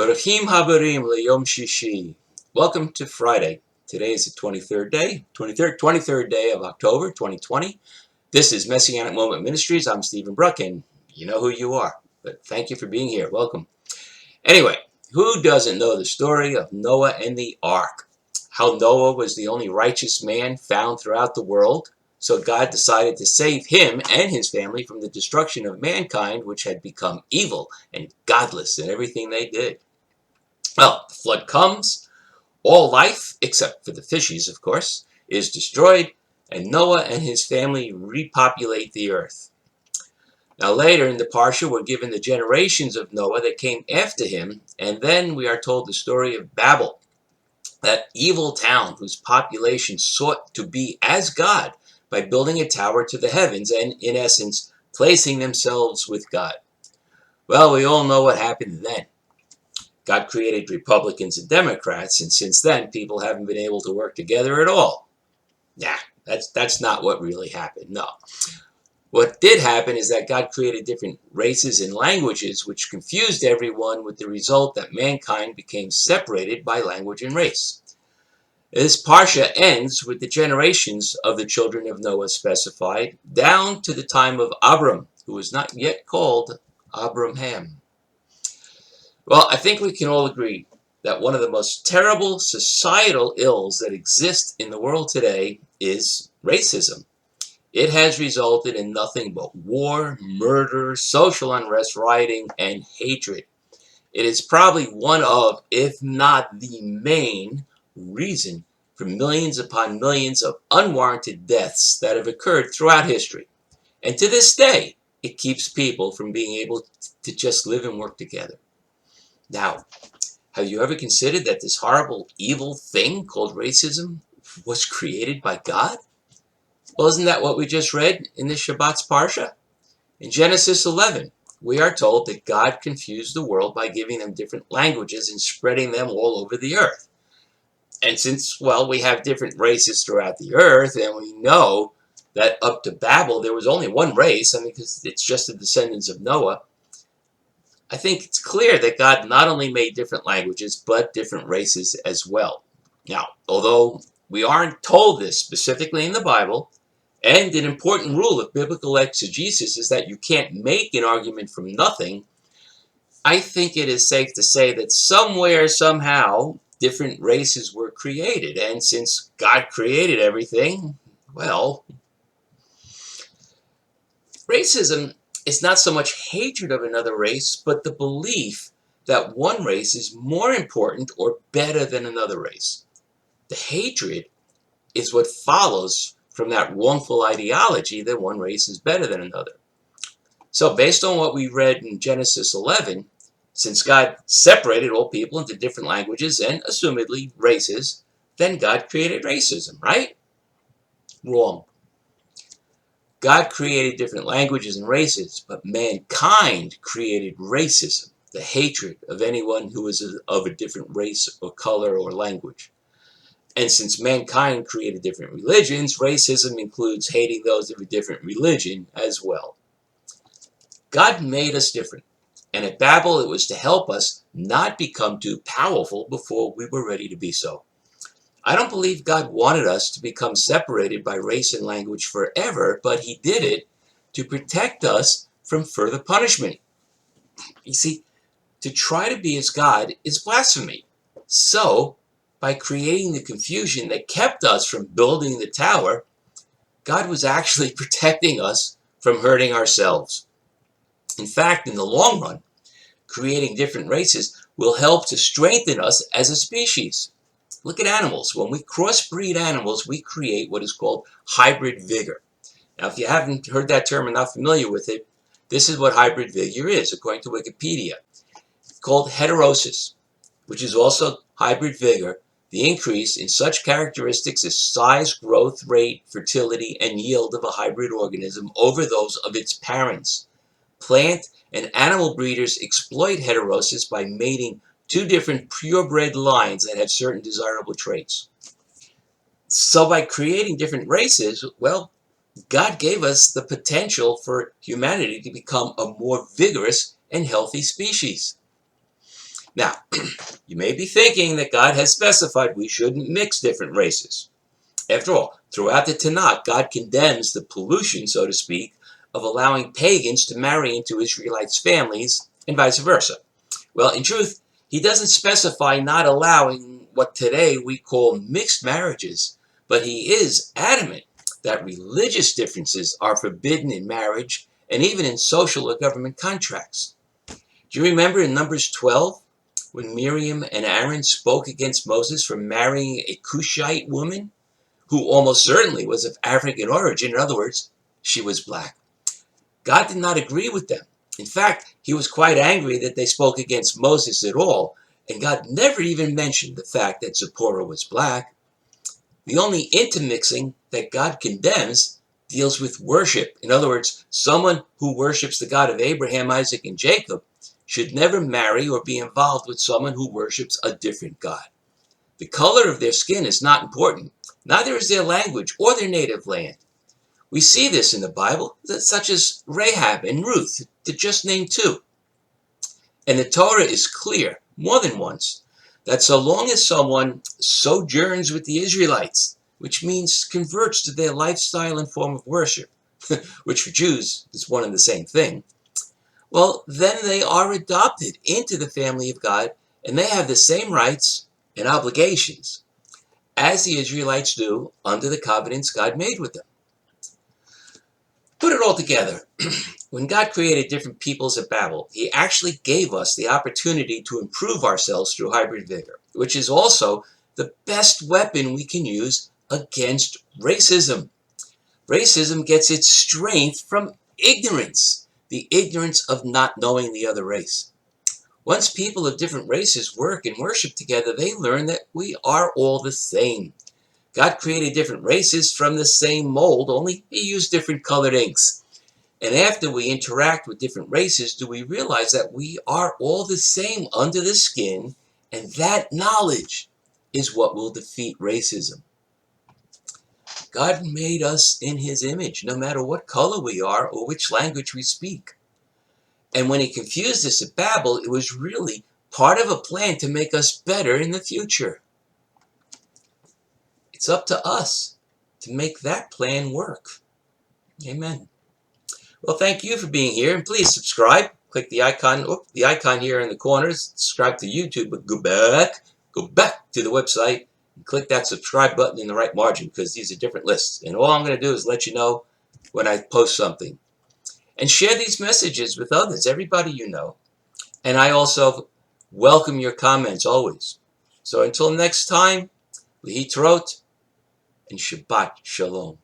Baruchim habarim leyom shishi. Welcome to Friday. Today is the 23rd day of October 2020. This is Messianic Moment Ministries. I'm Stephen Bruck, and you know who you are. But thank you for being here. Welcome. Anyway, who doesn't know the story of Noah and the ark? How Noah was the only righteous man found throughout the world. So God decided to save him and his family from the destruction of mankind, which had become evil and godless in everything they did. Well, the flood comes, all life, except for the fishies, of course, is destroyed, and Noah and his family repopulate the earth. Now later in the Parashah, we're given the generations of Noah that came after him, and then we are told the story of Babel, that evil town whose population sought to be as God by building a tower to the heavens and, in essence, placing themselves with God. Well, we all know what happened then. God created Republicans and Democrats, and since then, people haven't been able to work together at all. Nah, that's not what really happened, no. What did happen is that God created different races and languages, which confused everyone, with the result that mankind became separated by language and race. This Parsha ends with the generations of the children of Noah specified, down to the time of Abram, who was not yet called Abraham. Well, I think we can all agree that one of the most terrible societal ills that exist in the world today is racism. It has resulted in nothing but war, murder, social unrest, rioting, and hatred. It is probably one of, if not the main, reason for millions upon millions of unwarranted deaths that have occurred throughout history. And to this day, it keeps people from being able to just live and work together. Now, have you ever considered that this horrible, evil thing called racism was created by God? Well, isn't that what we just read in this Shabbat's Parsha? In Genesis 11, we are told that God confused the world by giving them different languages and spreading them all over the earth. And since, well, we have different races throughout the earth, and we know that up to Babel there was only one race, because it's just the descendants of Noah, I think it's clear that God not only made different languages, but different races as well. Now, although we aren't told this specifically in the Bible, and an important rule of biblical exegesis is that you can't make an argument from nothing, I think it is safe to say that somewhere, somehow, different races were created. And since God created everything, well, racism is not so much hatred of another race, but the belief that one race is more important or better than another race. The hatred is what follows from that wrongful ideology that one race is better than another. So based on what we read in Genesis 11, since God separated all people into different languages and assumedly races, then God created racism, right? Wrong. God created different languages and races, but mankind created racism, the hatred of anyone who is of a different race or color or language. And since mankind created different religions, racism includes hating those of a different religion as well. God made us different, and at Babel it was to help us not become too powerful before we were ready to be so. I don't believe God wanted us to become separated by race and language forever, but he did it to protect us from further punishment. You see, to try to be as God is blasphemy. So, by creating the confusion that kept us from building the tower, God was actually protecting us from hurting ourselves. In fact, in the long run, creating different races will help to strengthen us as a species. Look at animals. When we crossbreed animals, we create what is called hybrid vigor. Now, if you haven't heard that term and not familiar with it, this is what hybrid vigor is, according to Wikipedia. It's called heterosis, which is also hybrid vigor, the increase in such characteristics as size, growth rate, fertility, and yield of a hybrid organism over those of its parents. plant and animal breeders exploit heterosis by mating two different purebred lines that have certain desirable traits. So by creating different races, well, God gave us the potential for humanity to become a more vigorous and healthy species. Now, you may be thinking that God has specified we shouldn't mix different races. After all, throughout the Tanakh, God condemns the pollution, so to speak, of allowing pagans to marry into Israelites' families and vice versa. Well, in truth, he doesn't specify not allowing what today we call mixed marriages, but he is adamant that religious differences are forbidden in marriage and even in social or government contracts. Do you remember in Numbers 12 when Miriam and Aaron spoke against Moses for marrying a Cushite woman who almost certainly was of African origin? In other words, she was black. God did not agree with them. In fact, he was quite angry that they spoke against Moses at all, and God never even mentioned the fact that Zipporah was black. The only intermixing that God condemns deals with worship. In other words, someone who worships the God of Abraham, Isaac, and Jacob should never marry or be involved with someone who worships a different God. The color of their skin is not important. Neither is their language or their native land. We see this in the Bible, such as Rahab and Ruth, to just name two. And the Torah is clear, more than once, that so long as someone sojourns with the Israelites, which means converts to their lifestyle and form of worship, which for Jews is one and the same thing, well, then they are adopted into the family of God, and they have the same rights and obligations as the Israelites do under the covenants God made with them. Put it all together. When God created different peoples at Babel, he actually gave us the opportunity to improve ourselves through hybrid vigor, which is also the best weapon we can use against racism. Racism gets its strength from ignorance, the ignorance of not knowing the other race. Once people of different races work and worship together, they learn that we are all the same. God created different races from the same mold, only he used different colored inks. And after we interact with different races, do we realize that we are all the same under the skin, and that knowledge is what will defeat racism. God made us in his image, no matter what color we are or which language we speak. And when he confused us at Babel, it was really part of a plan to make us better in the future. It's up to us to make that plan work. Amen. Well, thank you for being here, and please subscribe. Click the icon here in the corners. Subscribe to YouTube, but go back to the website and click that subscribe button in the right margin, because these are different lists. And all I'm going to do is let you know when I post something. And share these messages with others, everybody you know. And I also welcome your comments always. So until next time, Lehitrot and Shabbat Shalom.